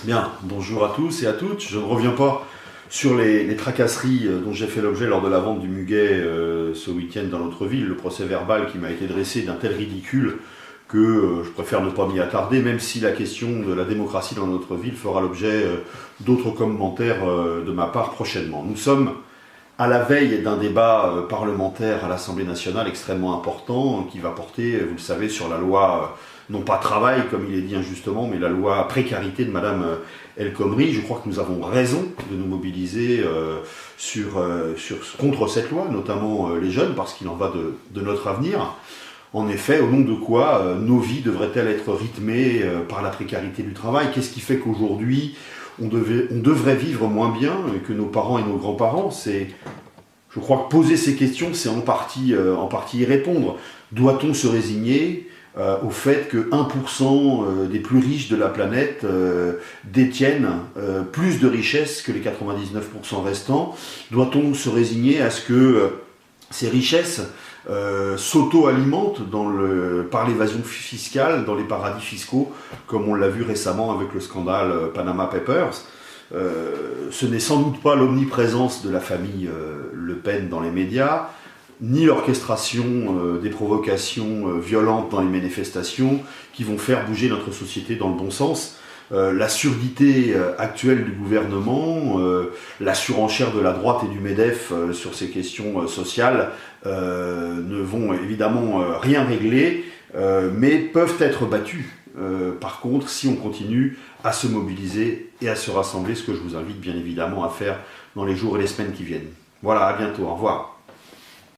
Bien, bonjour à tous et à toutes. Je ne reviens pas sur les tracasseries dont j'ai fait l'objet lors de la vente du muguet ce week-end dans notre ville. Le procès verbal qui m'a été dressé d'un tel ridicule que je préfère ne pas m'y attarder, même si la question de la démocratie dans notre ville fera l'objet d'autres commentaires de ma part prochainement. Nous sommes à la veille d'un débat parlementaire à l'Assemblée nationale extrêmement important qui va porter, vous le savez, sur la loi, non pas travail comme il est dit injustement, mais la loi précarité de Madame El Khomri. Je crois que nous avons raison de nous mobiliser contre cette loi, notamment les jeunes, parce qu'il en va de notre avenir. En effet, au nom de quoi nos vies devraient-elles être rythmées par la précarité du travail? Qu'est-ce qui fait qu'aujourd'hui on devrait vivre moins bien que nos parents et nos grands-parents? Je crois que poser ces questions, c'est en partie y répondre. Doit-on se résigner au fait que 1% des plus riches de la planète détiennent plus de richesses que les 99% restants? Doit-on se résigner à ce que ces richesses s'auto-alimentent par l'évasion fiscale dans les paradis fiscaux, comme on l'a vu récemment avec le scandale Panama Papers? Ce n'est sans doute pas l'omniprésence de la famille Le Pen dans les médias, ni l'orchestration des provocations violentes dans les manifestations qui vont faire bouger notre société dans le bon sens. La surdité actuelle du gouvernement, la surenchère de la droite et du MEDEF sur ces questions sociales ne vont évidemment rien régler, mais peuvent être battus. Par contre, si on continue à se mobiliser et à se rassembler, ce que je vous invite bien évidemment à faire dans les jours et les semaines qui viennent. Voilà, à bientôt, au revoir.